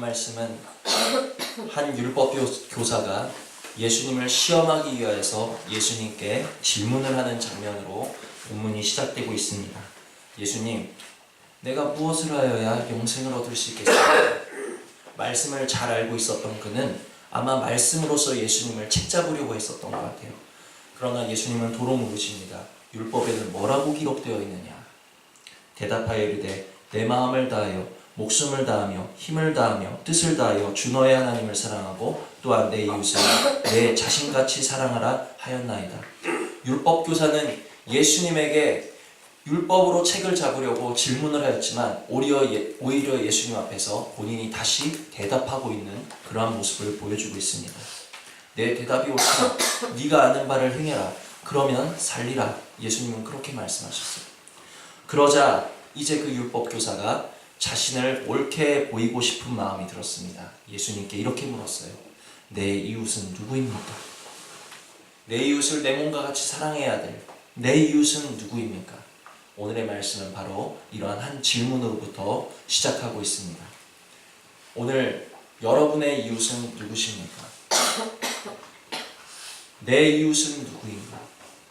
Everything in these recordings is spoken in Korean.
말씀은 한 율법 교사가 예수님을 시험하기 위하여서 예수님께 질문을 하는 장면으로 본문이 시작되고 있습니다. 예수님, 내가 무엇을 하여야 영생을 얻을 수 있겠습니까? 말씀을 잘 알고 있었던 그는 아마 말씀으로서 예수님을 책잡으려고 했었던 것 같아요. 그러나 예수님은 도로 물으십니다. 율법에는 뭐라고 기록되어 있느냐? 대답하여 이르되 내 마음을 다하여 목숨을 다하며 힘을 다하며 뜻을 다하여 주 너의 하나님을 사랑하고 또한 내 이웃을 내 자신같이 사랑하라 하였나이다. 율법교사는 예수님에게 율법으로 책을 잡으려고 질문을 하였지만 오히려 예수님 앞에서 본인이 다시 대답하고 있는 그러한 모습을 보여주고 있습니다. 내 대답이 옳다. 네가 아는 바를 행해라. 그러면 살리라. 예수님은 그렇게 말씀하셨어요. 그러자 이제 그 율법교사가 자신을 옳게 보이고 싶은 마음이 들었습니다. 예수님께 이렇게 물었어요. 내 이웃은 누구입니까? 내 이웃을 내 몸과 같이 사랑해야 될 내 이웃은 누구입니까? 오늘의 말씀은 바로 이러한 한 질문으로부터 시작하고 있습니다. 오늘 여러분의 이웃은 누구십니까? 내 이웃은 누구인가?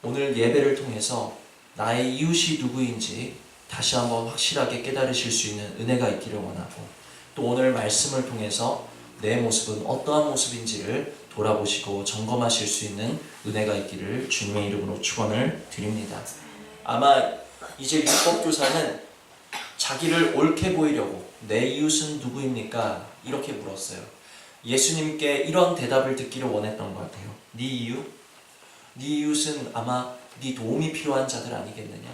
오늘 예배를 통해서 나의 이웃이 누구인지 다시 한번 확실하게 깨달으실 수 있는 은혜가 있기를 원하고, 또 오늘 말씀을 통해서 내 모습은 어떠한 모습인지를 돌아보시고 점검하실 수 있는 은혜가 있기를 주님의 이름으로 축원을 드립니다. 아마 이제 율법교사는 자기를 옳게 보이려고 내 이웃은 누구입니까? 이렇게 물었어요. 예수님께 이런 대답을 듣기를 원했던 것 같아요. 네 이웃? 네 이웃은 아마 네 도움이 필요한 자들 아니겠느냐?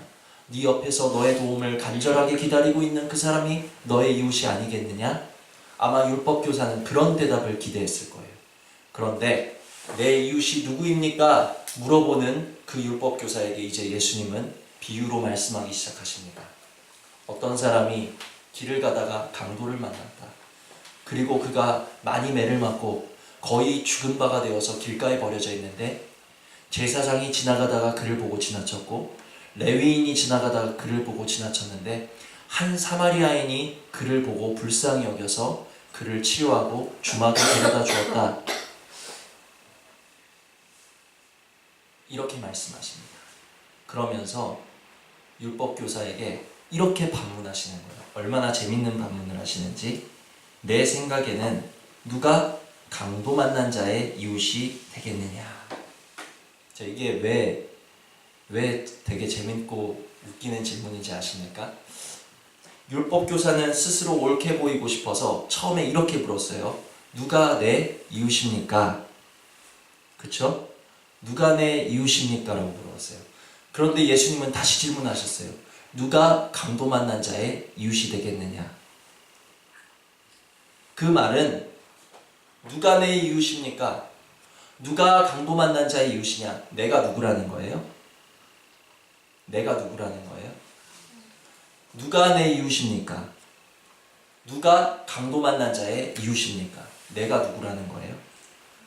네 옆에서 너의 도움을 간절하게 기다리고 있는 그 사람이 너의 이웃이 아니겠느냐? 아마 율법교사는 그런 대답을 기대했을 거예요. 그런데 내 이웃이 누구입니까? 물어보는 그 율법교사에게 이제 예수님은 비유로 말씀하기 시작하십니다. 어떤 사람이 길을 가다가 강도를 만났다. 그리고 그가 많이 매를 맞고 거의 죽은 바가 되어서 길가에 버려져 있는데 제사장이 지나가다가 그를 보고 지나쳤고 레위인이 지나가다가 그를 보고 지나쳤는데 한 사마리아인이 그를 보고 불쌍히 여겨서 그를 치료하고 주막에 데려다 주었다. 이렇게 말씀하십니다. 그러면서 율법교사에게 이렇게 반문하시는 거예요. 얼마나 재밌는 반문을 하시는지. 내 생각에는 누가 강도 만난 자의 이웃이 되겠느냐. 자, 이게 왜 되게 재밌고 웃기는 질문인지 아십니까? 율법교사는 스스로 옳게 보이고 싶어서 처음에 이렇게 물었어요. 누가 내 이웃입니까? 그쵸? 누가 내 이웃입니까? 라고 물었어요. 그런데 예수님은 다시 질문하셨어요. 누가 강도 만난 자의 이웃이 되겠느냐? 그 말은 누가 내 이웃입니까? 누가 강도 만난 자의 이웃이냐? 내가 누구라는 거예요? 내가 누구라는 거예요? 누가 내 이웃입니까? 누가 강도 만난 자의 이웃입니까? 내가 누구라는 거예요?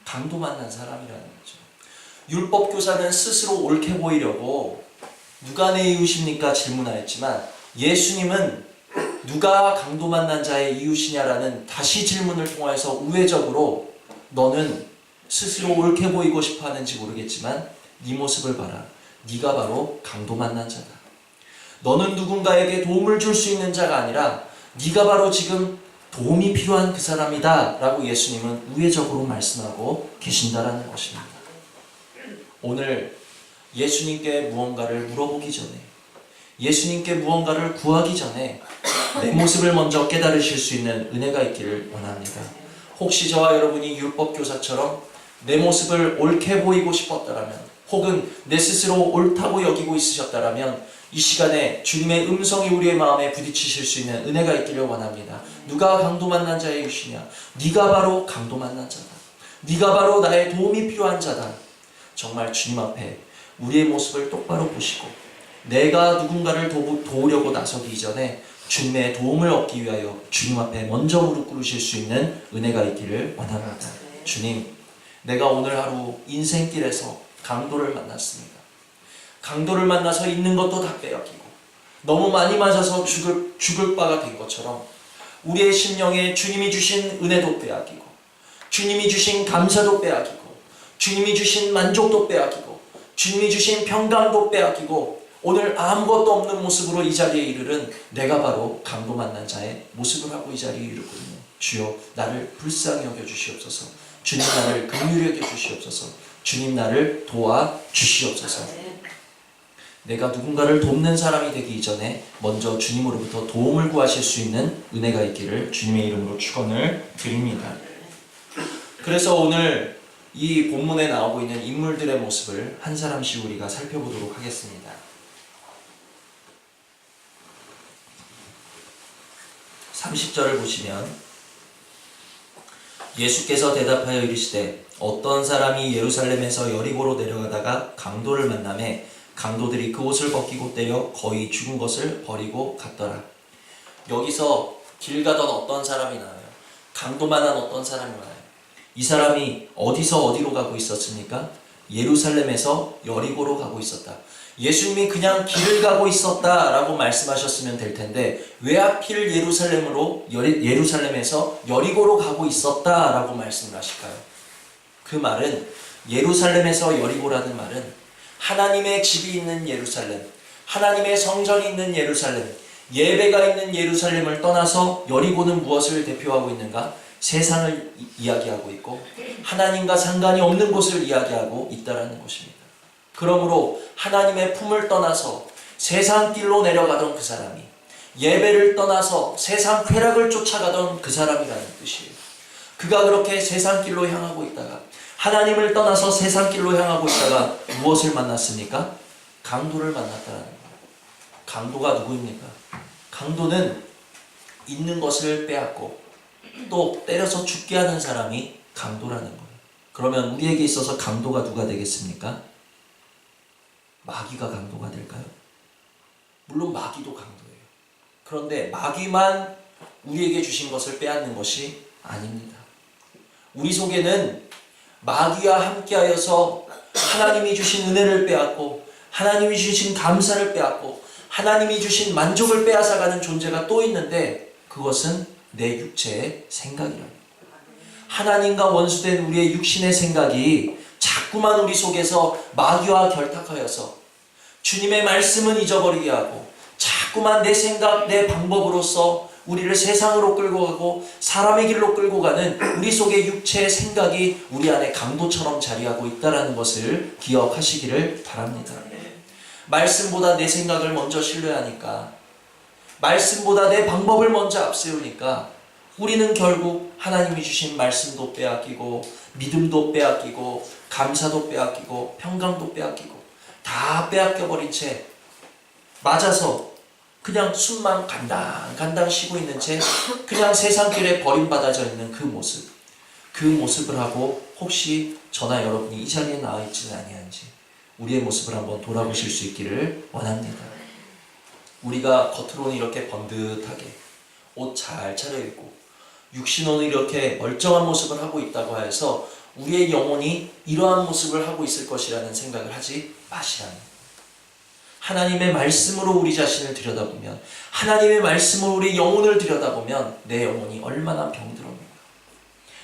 강도 만난 사람이라는 거죠. 율법교사는 스스로 옳게 보이려고 누가 내 이웃입니까? 질문하였지만 예수님은 누가 강도 만난 자의 이웃이냐라는 다시 질문을 통해서 우회적으로 너는 스스로 옳게 보이고 싶어 하는지 모르겠지만 네 모습을 봐라. 네가 바로 강도 만난 자다. 너는 누군가에게 도움을 줄 수 있는 자가 아니라 네가 바로 지금 도움이 필요한 그 사람이다 라고 예수님은 우회적으로 말씀하고 계신다라는 것입니다. 오늘 예수님께 무언가를 물어보기 전에, 예수님께 무언가를 구하기 전에 내 모습을 먼저 깨달으실 수 있는 은혜가 있기를 원합니다. 혹시 저와 여러분이 율법교사처럼 내 모습을 옳게 보이고 싶었다라면, 혹은 내 스스로 옳다고 여기고 있으셨다라면 이 시간에 주님의 음성이 우리의 마음에 부딪히실 수 있는 은혜가 있기를 원합니다. 누가 강도 만난 자의 이웃이냐? 네가 바로 강도 만난 자다. 네가 바로 나의 도움이 필요한 자다. 정말 주님 앞에 우리의 모습을 똑바로 보시고 내가 누군가를 도우려고 나서기 이전에 주님의 도움을 얻기 위하여 주님 앞에 먼저 무릎 꿇으실 수 있는 은혜가 있기를 원합니다. 주님, 내가 오늘 하루 인생길에서 강도를 만났습니다. 강도를 만나서 있는 것도 다 빼앗기고 너무 많이 맞아서 죽을 바가 된 것처럼 우리의 심령에 주님이 주신 은혜도 빼앗기고, 주님이 주신 감사도 빼앗기고, 주님이 주신 만족도 빼앗기고, 주님이 주신 평강도 빼앗기고, 오늘 아무것도 없는 모습으로 이 자리에 이르른 내가 바로 강도 만난 자의 모습을 하고 이 자리에 이르거든요. 주여 나를 불쌍히 여겨 주시옵소서. 주님 나를 긍휼히 여겨 주시옵소서. 주님 나를 도와 주시옵소서. 내가 누군가를 돕는 사람이 되기 이전에 먼저 주님으로부터 도움을 구하실 수 있는 은혜가 있기를 주님의 이름으로 축원을 드립니다. 그래서 오늘 이 본문에 나오고 있는 인물들의 모습을 한 사람씩 우리가 살펴보도록 하겠습니다. 30절을 보시면 예수께서 대답하여 이르시되 어떤 사람이 예루살렘에서 여리고로 내려가다가 강도를 만나매 강도들이 그 옷을 벗기고 때려 거의 죽은 것을 버리고 갔더라. 여기서 길 가던 어떤 사람이 나와요. 강도만한 어떤 사람이 와요. 이 사람이 어디서 어디로 가고 있었습니까? 예루살렘에서 여리고로 가고 있었다. 예수님이 그냥 길을 가고 있었다라고 말씀하셨으면 될 텐데 왜 하필 예루살렘에서 여리고로 가고 있었다라고 말씀을 하실까요? 그 말은 예루살렘에서 여리고라는 말은 하나님의 집이 있는 예루살렘, 하나님의 성전이 있는 예루살렘, 예배가 있는 예루살렘을 떠나서 여리고는 무엇을 대표하고 있는가? 세상을 이야기하고 있고 하나님과 상관이 없는 곳을 이야기하고 있다는 것입니다. 그러므로 하나님의 품을 떠나서 세상 길로 내려가던 그 사람이 예배를 떠나서 세상 쾌락을 쫓아가던 그 사람이라는 뜻이에요. 그가 그렇게 세상 길로 향하고 있다가 하나님을 떠나서 세상 길로 향하고 있다가 무엇을 만났습니까? 강도를 만났다는 거예요. 강도가 누구입니까? 강도는 있는 것을 빼앗고 또 때려서 죽게 하는 사람이 강도라는 거예요. 그러면 우리에게 있어서 강도가 누가 되겠습니까? 마귀가 강도가 될까요? 물론 마귀도 강도예요. 그런데 마귀만 우리에게 주신 것을 빼앗는 것이 아닙니다. 우리 속에는 마귀와 함께하여서 하나님이 주신 은혜를 빼앗고 하나님이 주신 감사를 빼앗고 하나님이 주신 만족을 빼앗아가는 존재가 또 있는데 그것은 내 육체의 생각이랍니다. 하나님과 원수된 우리의 육신의 생각이 자꾸만 우리 속에서 마귀와 결탁하여서 주님의 말씀은 잊어버리게 하고 자꾸만 내 생각, 내 방법으로서 우리를 세상으로 끌고 가고 사람의 길로 끌고 가는 우리 속의 육체의 생각이 우리 안에 강도처럼 자리하고 있다는 것을 기억하시기를 바랍니다. 말씀보다 내 생각을 먼저 신뢰하니까 말씀보다 내 방법을 먼저 앞세우니까 우리는 결국 하나님이 주신 말씀도 빼앗기고 믿음도 빼앗기고 감사도 빼앗기고 평강도 빼앗기고 다 빼앗겨버린 채 맞아서 그냥 숨만 간당 쉬고 있는 채 그냥 세상길에 버림받아져 있는 그 모습을 하고 혹시 저나 여러분이 이 자리에 나와 있지는 아니한지 우리의 모습을 한번 돌아보실 수 있기를 원합니다. 우리가 겉으로는 이렇게 번듯하게 옷 잘 차려입고 육신으로는 이렇게 멀쩡한 모습을 하고 있다고 해서 우리의 영혼이 이러한 모습을 하고 있을 것이라는 생각을 하지 마시라는 거예요. 하나님의 말씀으로 우리 자신을 들여다보면 하나님의 말씀으로 우리 영혼을 들여다보면 내 영혼이 얼마나 병들었는가,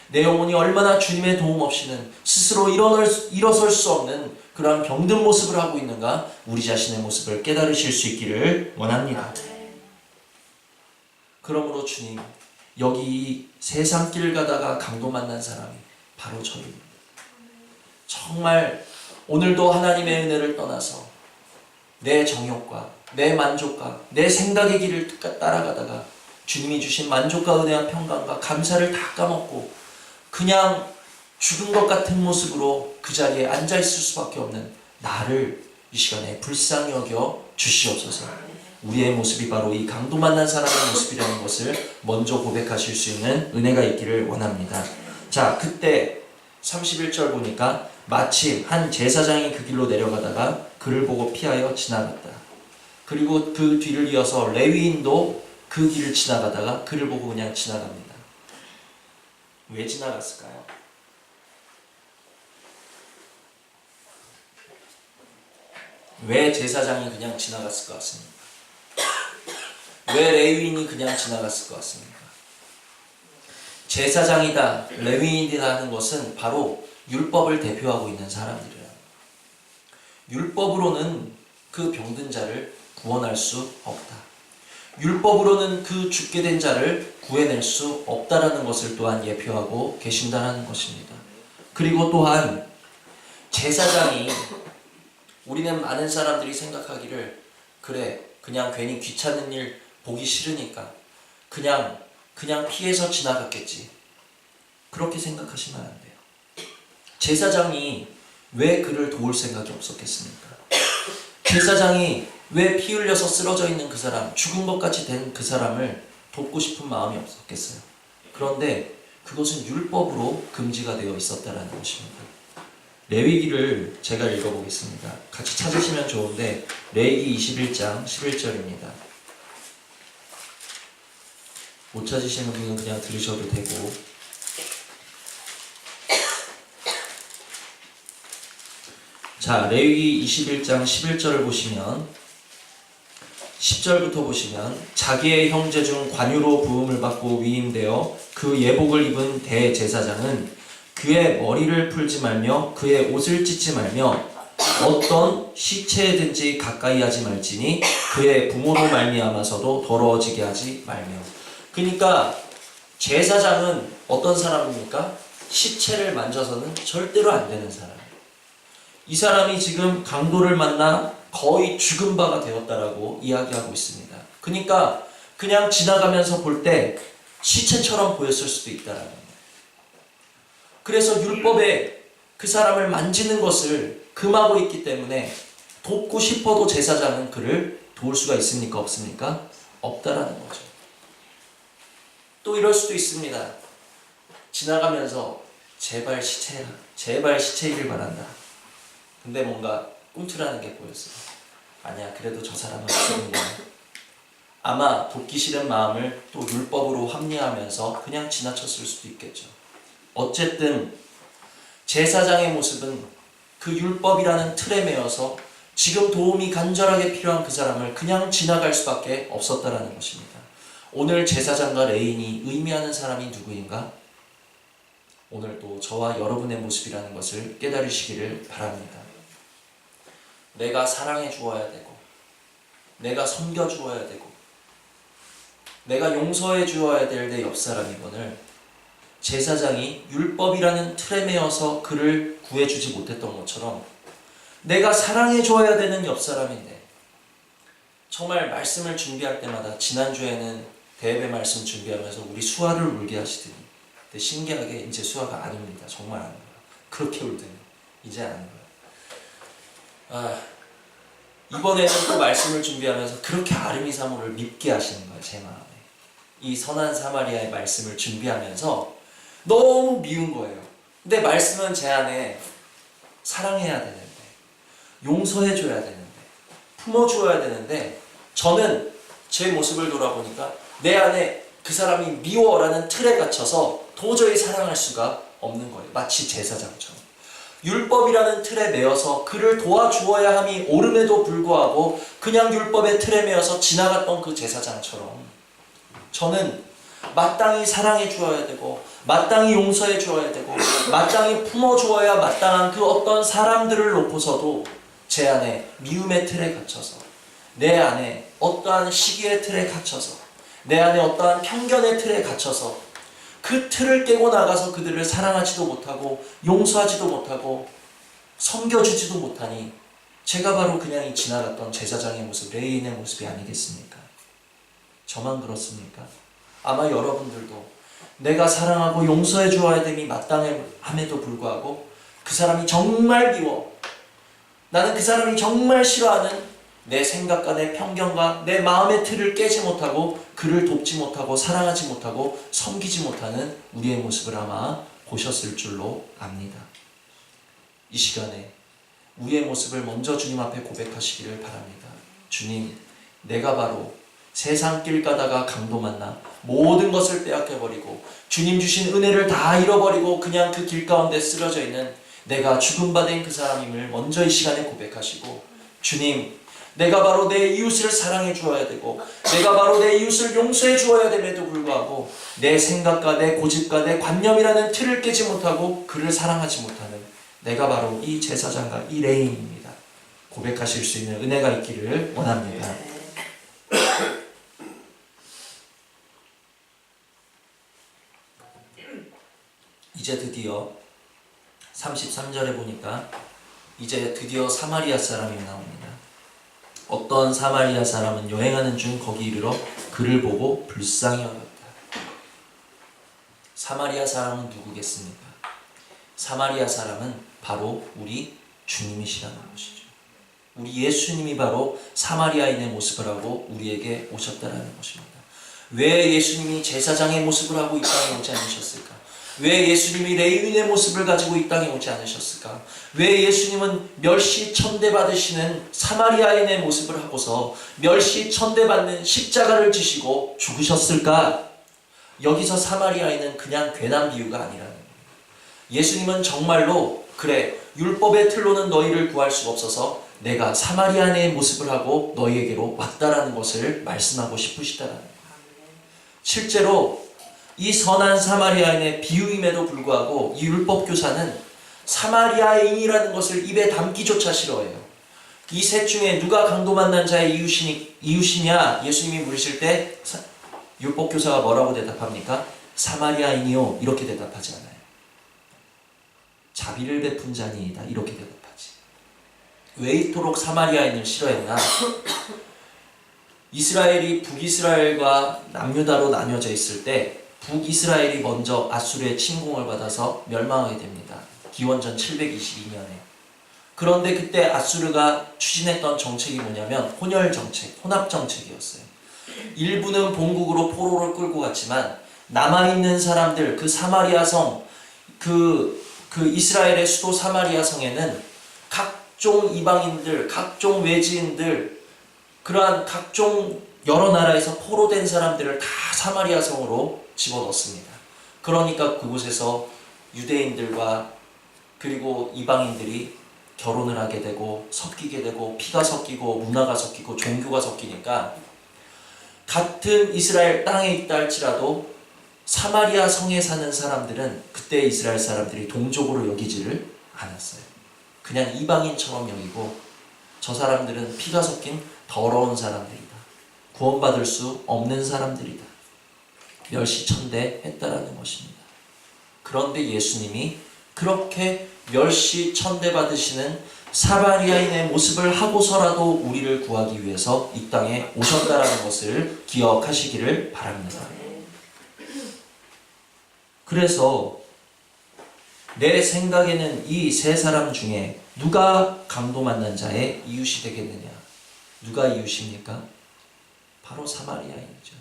내 영혼이 얼마나 주님의 도움 없이는 스스로 일어설 수 없는 그러한 병든 모습을 하고 있는가 우리 자신의 모습을 깨달으실 수 있기를 원합니다. 그러므로 주님 여기 이 세상 길 가다가 강도 만난 사람이 바로 저입니다. 정말 오늘도 하나님의 은혜를 떠나서 내 정욕과 내 만족과 내 생각의 길을 따라가다가 주님이 주신 만족과 은혜와 평강과 감사를 다 까먹고 그냥 죽은 것 같은 모습으로 그 자리에 앉아있을 수밖에 없는 나를 이 시간에 불쌍히 여겨 주시옵소서. 우리의 모습이 바로 이 강도 만난 사람의 모습이라는 것을 먼저 고백하실 수 있는 은혜가 있기를 원합니다. 자, 그때 31절 보니까 마침 한 제사장이 그 길로 내려가다가 그를 보고 피하여 지나갔다. 그리고 그 뒤를 이어서 레위인도 그 길을 지나가다가 그를 보고 그냥 지나갑니다. 왜 지나갔을까요? 왜 제사장이 그냥 지나갔을 것 같습니까? 왜 레위인이 그냥 지나갔을 것 같습니까? 제사장이다, 레위인이다 하는 것은 바로 율법을 대표하고 있는 사람들이에요. 율법으로는 그 병든 자를 구원할 수 없다. 율법으로는 그 죽게 된 자를 구해낼 수 없다라는 것을 또한 예표하고 계신다는 것입니다. 그리고 또한 제사장이, 우리는 많은 사람들이 생각하기를 그래 그냥 괜히 귀찮은 일 보기 싫으니까 그냥 피해서 지나갔겠지, 그렇게 생각하시면 안 돼요. 제사장이 왜 그를 도울 생각이 없었겠습니까? 제사장이 왜 피 흘려서 쓰러져 있는 그 사람, 죽은 것 같이 된 그 사람을 돕고 싶은 마음이 없었겠어요? 그런데 그것은 율법으로 금지가 되어 있었다는 것입니다. 레위기를 제가 읽어보겠습니다. 같이 찾으시면 좋은데 레위기 21장 11절입니다. 못 찾으시는 분은 그냥 들으셔도 되고, 자, 레위기 21장 11절을 보시면 10절부터 보시면 자기의 형제 중 관유로 부음을 받고 위임되어 그 예복을 입은 대제사장은 그의 머리를 풀지 말며 그의 옷을 찢지 말며 어떤 시체든지 가까이 하지 말지니 그의 부모로 말미암아서도 더러워지게 하지 말며. 그러니까 제사장은 어떤 사람입니까? 시체를 만져서는 절대로 안 되는 사람. 이 사람이 지금 강도를 만나 거의 죽은 바가 되었다라고 이야기하고 있습니다. 그러니까 그냥 지나가면서 볼 때 시체처럼 보였을 수도 있다라는 거예요. 그래서 율법에 그 사람을 만지는 것을 금하고 있기 때문에 돕고 싶어도 제사장은 그를 도울 수가 있습니까? 없습니까? 없다라는 거죠. 또 이럴 수도 있습니다. 지나가면서 제발 시체이길 바란다. 근데 뭔가 꿈틀하는 게 보였어요. 아니야, 그래도 저 사람은 없습니다. 아마 돕기 싫은 마음을 또 율법으로 합리화하면서 그냥 지나쳤을 수도 있겠죠. 어쨌든 제사장의 모습은 그 율법이라는 틀에 매여서 지금 도움이 간절하게 필요한 그 사람을 그냥 지나갈 수밖에 없었다라는 것입니다. 오늘 제사장과 레위인이 의미하는 사람이 누구인가? 오늘 또 저와 여러분의 모습이라는 것을 깨달으시기를 바랍니다. 내가 사랑해 주어야 되고, 내가 섬겨 주어야 되고, 내가 용서해 주어야 될 내 옆사람이건을 제사장이 율법이라는 틀에 매여서 그를 구해주지 못했던 것처럼 내가 사랑해 줘야 되는 옆사람인데, 정말 말씀을 준비할 때마다, 지난주에는 대예배 말씀 준비하면서 우리 수아를 울게 하시더니, 근데 신기하게 이제 수아가 안 웁니다. 정말 안 울어요. 그렇게 울더니 이제 안 울어요. 이번에는 또 말씀을 준비하면서 그렇게 아름이 사모를 밉게 하시는 거예요. 제 마음에. 이 선한 사마리아의 말씀을 준비하면서 너무 미운 거예요. 근데 말씀은 제 안에 사랑해야 되는데, 용서해줘야 되는데, 품어줘야 되는데, 저는 제 모습을 돌아보니까 내 안에 그 사람이 미워라는 틀에 갇혀서 도저히 사랑할 수가 없는 거예요. 마치 제사장처럼. 율법이라는 틀에 매여서 그를 도와주어야 함이 옳음에도 불구하고 그냥 율법의 틀에 매여서 지나갔던 그 제사장처럼 저는 마땅히 사랑해 주어야 되고, 마땅히 용서해 주어야 되고, 마땅히 품어 주어야 마땅한 그 어떤 사람들을 놓고서도 제 안에 미움의 틀에 갇혀서, 내 안에 어떠한 시기의 틀에 갇혀서, 내 안에 어떠한 편견의 틀에 갇혀서 그 틀을 깨고 나가서 그들을 사랑하지도 못하고 용서하지도 못하고 섬겨주지도 못하니 제가 바로 그냥 이 지나갔던 제사장의 모습, 레위인의 모습이 아니겠습니까? 저만 그렇습니까? 아마 여러분들도 내가 사랑하고 용서해 주어야 됨이 마땅함에도 불구하고 그 사람이 정말 미워, 나는 그 사람이 정말 싫어하는 내 생각과 내 편견과 내 마음의 틀을 깨지 못하고 그를 돕지 못하고 사랑하지 못하고 섬기지 못하는 우리의 모습을 아마 보셨을 줄로 압니다. 이 시간에 우리의 모습을 먼저 주님 앞에 고백하시기를 바랍니다. 주님, 내가 바로 세상 길 가다가 강도 만나 모든 것을 빼앗겨버리고 주님 주신 은혜를 다 잃어버리고 그냥 그 길 가운데 쓰러져 있는 내가 죽음받은 그 사람임을 먼저 이 시간에 고백하시고, 주님, 내가 바로 내 이웃을 사랑해 주어야 되고 내가 바로 내 이웃을 용서해 주어야 됨에도 불구하고 내 생각과 내 고집과 내 관념이라는 틀을 깨지 못하고 그를 사랑하지 못하는 내가 바로 이 제사장과 이 레인입니다. 고백하실 수 있는 은혜가 있기를 원합니다. 이제 드디어 33절에 보니까 이제 드디어 사마리아 사람이 나옵니다. 어떤 사마리아 사람은 여행하는 중 거기 이르러 그를 보고 불쌍히 여겼다. 사마리아 사람은 누구겠습니까? 사마리아 사람은 바로 우리 주님이시라는 것이죠. 우리 예수님이 바로 사마리아인의 모습을 하고 우리에게 오셨다라는 것입니다. 왜 예수님이 제사장의 모습을 하고 이 땅에 오지 않으셨을까? 왜 예수님이 레위인의 모습을 가지고 이 땅에 오지 않으셨을까? 왜 예수님은 멸시 천대받으시는 사마리아인의 모습을 하고서 멸시 천대받는 십자가를 지시고 죽으셨을까? 여기서 사마리아인은 그냥 괜한 비유가 아니라는 거예요. 예수님은 정말로 그래 율법의 틀로는 너희를 구할 수 없어서 내가 사마리아인의 모습을 하고 너희에게로 왔다라는 것을 말씀하고 싶으시다라는 거예요. 실제로 이 선한 사마리아인의 비유임에도 불구하고 이 율법교사는 사마리아인이라는 것을 입에 담기조차 싫어해요. 이 셋 중에 누가 강도 만난 자의 이웃이냐 예수님이 물으실 때 율법교사가 뭐라고 대답합니까? 사마리아인이요 이렇게 대답하지 않아요. 자비를 베푼 자니이다 이렇게 대답하지. 왜 이토록 사마리아인을 싫어했나? 이스라엘이 북이스라엘과 남유다로 나뉘어져 있을 때 북이스라엘이 먼저 아수르의 침공을 받아서 멸망하게 됩니다. 기원전 722년에. 그런데 그때 아수르가 추진했던 정책이 뭐냐면 혼혈 정책, 혼합 정책이었어요. 일부는 본국으로 포로를 끌고 갔지만 남아있는 사람들, 그 사마리아 성, 그 이스라엘의 수도 사마리아 성에는 각종 이방인들, 각종 외지인들, 그러한 각종 여러 나라에서 포로된 사람들을 다 사마리아 성으로 집어넣습니다. 그러니까 그곳에서 유대인들과 그리고 이방인들이 결혼을 하게 되고 섞이게 되고 피가 섞이고 문화가 섞이고 종교가 섞이니까 같은 이스라엘 땅에 있다 할지라도 사마리아 성에 사는 사람들은 그때 이스라엘 사람들이 동족으로 여기지를 않았어요. 그냥 이방인처럼 여기고 저 사람들은 피가 섞인 더러운 사람들이다. 구원받을 수 없는 사람들이다. 멸시천대했다라는 것입니다. 그런데 예수님이 그렇게 멸시천대 받으시는 사마리아인의 모습을 하고서라도 우리를 구하기 위해서 이 땅에 오셨다라는 것을 기억하시기를 바랍니다. 그래서 내 생각에는 이 세 사람 중에 누가 강도 만난 자의 이웃이 되겠느냐? 누가 이웃입니까? 바로 사마리아인이죠.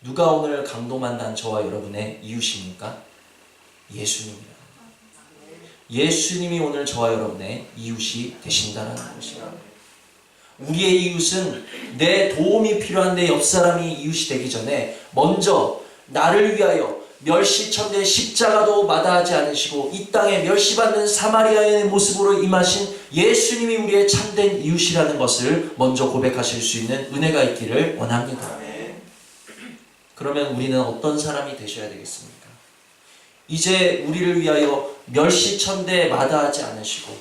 누가 오늘 강도 만난 저와 여러분의 이웃입니까? 예수님입니다. 예수님이 오늘 저와 여러분의 이웃이 되신다는 것입니다. 우리의 이웃은 내 도움이 필요한 내 옆 사람이 이웃이 되기 전에 먼저 나를 위하여 멸시천대 십자가도 마다하지 않으시고 이 땅에 멸시받는 사마리아인의 모습으로 임하신 예수님이 우리의 참된 이웃이라는 것을 먼저 고백하실 수 있는 은혜가 있기를 원합니다. 그러면 우리는 어떤 사람이 되셔야 되겠습니까? 이제 우리를 위하여 멸시천대 마다하지 않으시고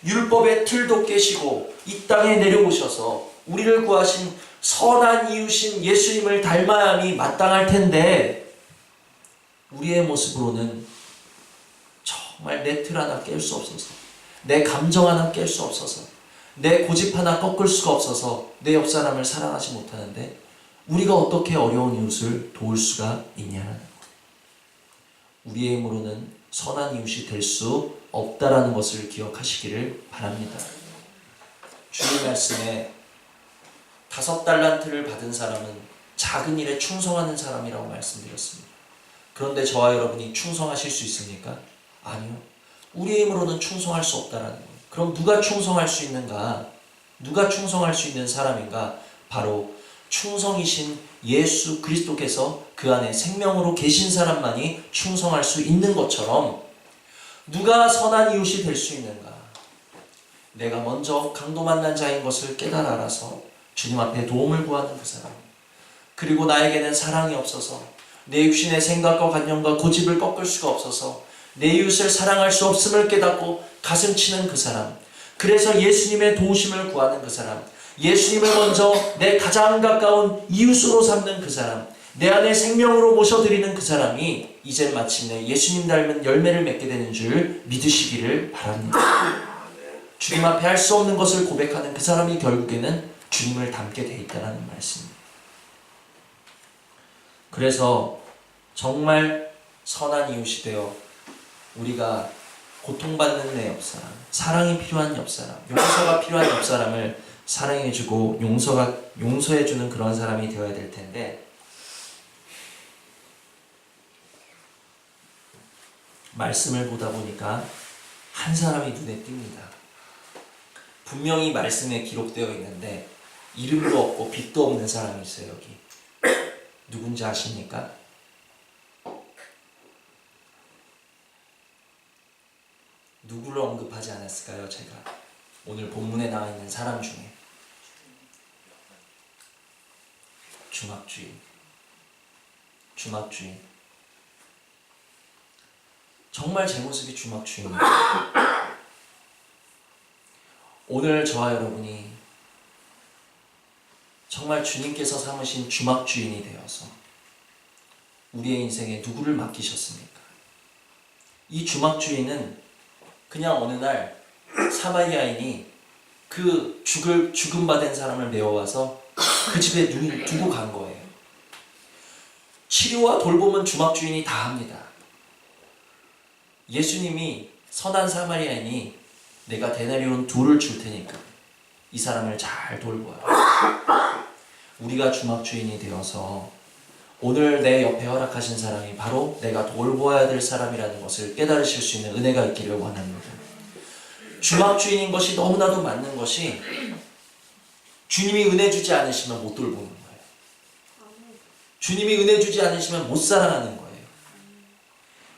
율법의 틀도 깨시고 이 땅에 내려오셔서 우리를 구하신 선한 이웃인 예수님을 닮아야 함이 마땅할 텐데 우리의 모습으로는 정말 내 틀 하나 깰 수 없어서 내 감정 하나 깰 수 없어서 내 고집 하나 꺾을 수가 없어서 내 옆 사람을 사랑하지 못하는데 우리가 어떻게 어려운 이웃을 도울 수가 있냐는 것. 우리의 힘으로는 선한 이웃이 될 수 없다라는 것을 기억하시기를 바랍니다. 주의 말씀에 5달란트를 받은 사람은 작은 일에 충성하는 사람이라고 말씀드렸습니다. 그런데 저와 여러분이 충성하실 수 있습니까? 아니요. 우리의 힘으로는 충성할 수 없다라는 거예요. 그럼 누가 충성할 수 있는가? 누가 충성할 수 있는 사람인가? 바로 충성이신 예수 그리스도께서 그 안에 생명으로 계신 사람만이 충성할 수 있는 것처럼 누가 선한 이웃이 될 수 있는가? 내가 먼저 강도 만난 자인 것을 깨달아 알아서 주님 앞에 도움을 구하는 그 사람, 그리고 나에게는 사랑이 없어서 내 육신의 생각과 관념과 고집을 꺾을 수가 없어서 내 이웃을 사랑할 수 없음을 깨닫고 가슴 치는 그 사람, 그래서 예수님의 도우심을 구하는 그 사람, 예수님을 먼저 내 가장 가까운 이웃으로 삼는 그 사람, 내 안에 생명으로 모셔드리는 그 사람이 이제 마침내 예수님 닮은 열매를 맺게 되는 줄 믿으시기를 바랍니다. 주님 앞에 할 수 없는 것을 고백하는 그 사람이 결국에는 주님을 닮게 돼 있다는 말씀입니다. 그래서 정말 선한 이웃이 되어 우리가 고통받는 내 옆사람, 사랑이 필요한 옆사람, 용서가 필요한 옆사람을 사랑해주고 용서해주는 그런 사람이 되어야 될 텐데, 말씀을 보다 보니까 한 사람이 눈에 띕니다. 분명히 말씀에 기록되어 있는데 이름도 없고 빛도 없는 사람이 있어요. 여기 누군지 아십니까? 누구를 언급하지 않았을까요? 제가 오늘 본문에 나와 있는 사람 중에 주막주인. 정말 제 모습이 주막주인이에요. 오늘 저와 여러분이 정말 주님께서 삼으신 주막주인이 되어서 우리의 인생에 누구를 맡기셨습니까? 이 주막주인은 그냥 어느 날 사마리아인이 그 죽음 받은 사람을 메워와서 그 집에 두고 간 거예요. 치료와 돌봄은 주막주인이 다 합니다. 예수님이 선한 사마리아인이 내가 데나리온 2를 줄 테니까 이 사람을 잘 돌보아요. 우리가 주막주인이 되어서 오늘 내 옆에 허락하신 사람이 바로 내가 돌보아야 될 사람이라는 것을 깨달으실 수 있는 은혜가 있기를 원합니다. 주막주인인 것이 너무나도 맞는 것이 주님이 은혜 주지 않으시면 못 돌보는 거예요. 주님이 은혜 주지 않으시면 못 사랑하는 거예요.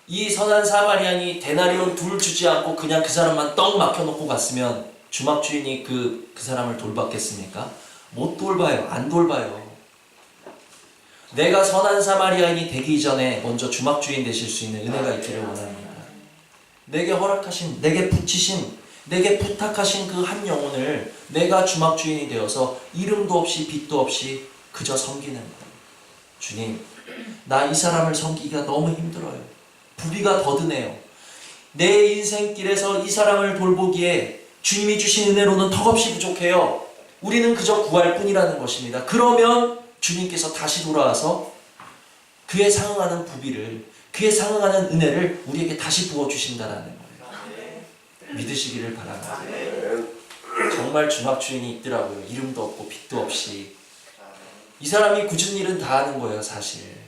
이 선한 사마리안이 데나리온 2를 주지 않고 그냥 그 사람만 떡 맡겨놓고 갔으면 주막주인이 그 사람을 돌봤겠습니까? 못 돌봐요. 안 돌봐요. 내가 선한 사마리아인이 되기 이전에 먼저 주막주인 되실 수 있는 은혜가 있기를 원합니다. 내게 허락하신, 내게 붙이신, 내게 부탁하신 그 한 영혼을 내가 주막주인이 되어서 이름도 없이 빛도 없이 그저 섬기는 거예요. 주님, 나 이 사람을 섬기기가 너무 힘들어요. 부비가 더 드네요. 내 인생길에서 이 사람을 돌보기에 주님이 주신 은혜로는 턱없이 부족해요. 우리는 그저 구할 뿐이라는 것입니다. 그러면 주님께서 다시 돌아와서 그에 상응하는 부비를, 그에 상응하는 은혜를 우리에게 다시 부어주신다라는 거예요. 믿으시기를 바랍니다. 정말 주막주인이 있더라고요. 이름도 없고 빛도 없이. 이 사람이 굳은 일은 다 하는 거예요. 사실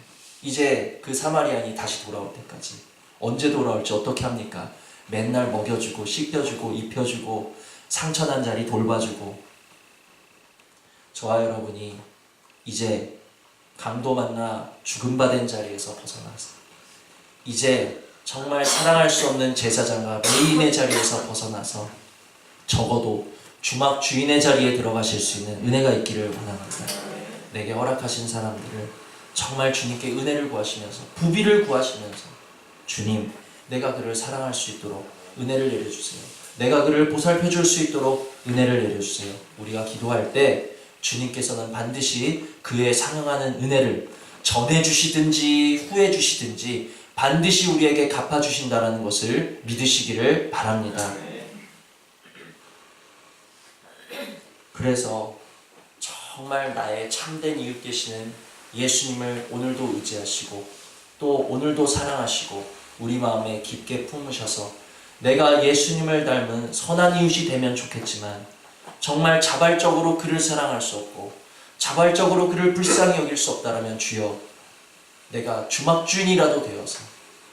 이제 그 사마리안이 다시 돌아올 때까지. 언제 돌아올지 어떻게 합니까? 맨날 먹여주고 씻겨주고 입혀주고 상처난 자리 돌봐주고. 저와 여러분이 이제 강도 만나 죽음받은 자리에서 벗어나서 이제 정말 사랑할 수 없는 제사장과 레인의 자리에서 벗어나서 적어도 주막주인의 자리에 들어가실 수 있는 은혜가 있기를 원합니다. 내게 허락하신 사람들을 정말 주님께 은혜를 구하시면서 부비를 구하시면서 주님, 내가 그를 사랑할 수 있도록 은혜를 내려주세요. 내가 그를 보살펴 줄 수 있도록 은혜를 내려주세요. 우리가 기도할 때 주님께서는 반드시 그에 상응하는 은혜를 전해주시든지 후해주시든지 반드시 우리에게 갚아주신다는 것을 믿으시기를 바랍니다. 그래서 정말 나의 참된 이웃 되시는 예수님을 오늘도 의지하시고 또 오늘도 사랑하시고 우리 마음에 깊게 품으셔서 내가 예수님을 닮은 선한 이웃이 되면 좋겠지만 정말 자발적으로 그를 사랑할 수 없고 자발적으로 그를 불쌍히 여길 수 없다라면 주여, 내가 주막주인이라도 되어서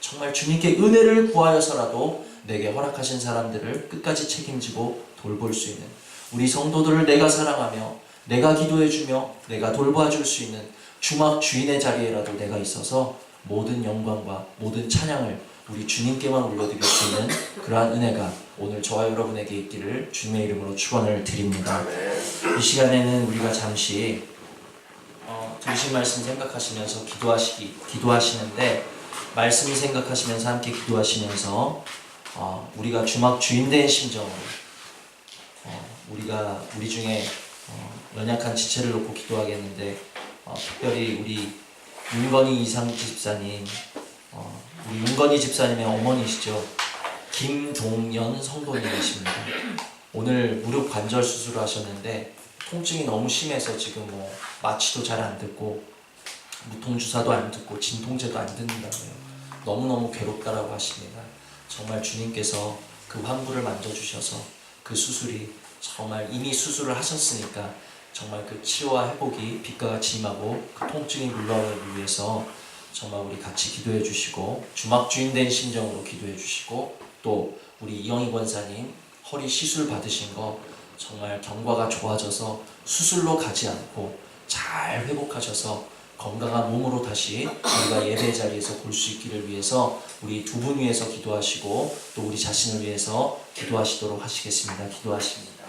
정말 주님께 은혜를 구하여서라도 내게 허락하신 사람들을 끝까지 책임지고 돌볼 수 있는 우리 성도들을 내가 사랑하며 내가 기도해주며 내가 돌봐줄 수 있는 주막주인의 자리에라도 내가 있어서 모든 영광과 모든 찬양을 우리 주님께만 올려드릴 수 있는 그러한 은혜가 오늘 저와 여러분에게 있기를 주님의 이름으로 축원을 드립니다. 이 시간에는 우리가 잠시 들으신 말씀 생각하시면서 기도하시는데, 말씀 생각하시면서 함께 기도하시면서 우리가 주막 주인된 심정으로 우리 중에 연약한 지체를 놓고 기도하겠는데, 특별히 우리 윤건희 이상 집사님, 우리 윤건희 집사님의 어머니시죠. 김동연 성도님이십니다. 오늘 무릎 관절 수술을 하셨는데 통증이 너무 심해서 지금 마취도 잘 안 듣고 무통주사도 안 듣고 진통제도 안 듣는다고요. 너무너무 괴롭다라고 하십니다. 정말 주님께서 그 환부를 만져주셔서 그 수술이 정말 이미 수술을 하셨으니까 정말 그 치료와 회복이 빛과 같이 임하고 그 통증이 물러가기 위해서 정말 우리 같이 기도해 주시고, 주막 주인된 심정으로 기도해 주시고, 또 우리 이영희 권사님 허리 시술 받으신 거 정말 경과가 좋아져서 수술로 가지 않고 잘 회복하셔서 건강한 몸으로 다시 우리가 예배 자리에서 볼 수 있기를 위해서 우리 두 분 위해서 기도하시고, 또 우리 자신을 위해서 기도하시도록 하시겠습니다. 기도하십니다.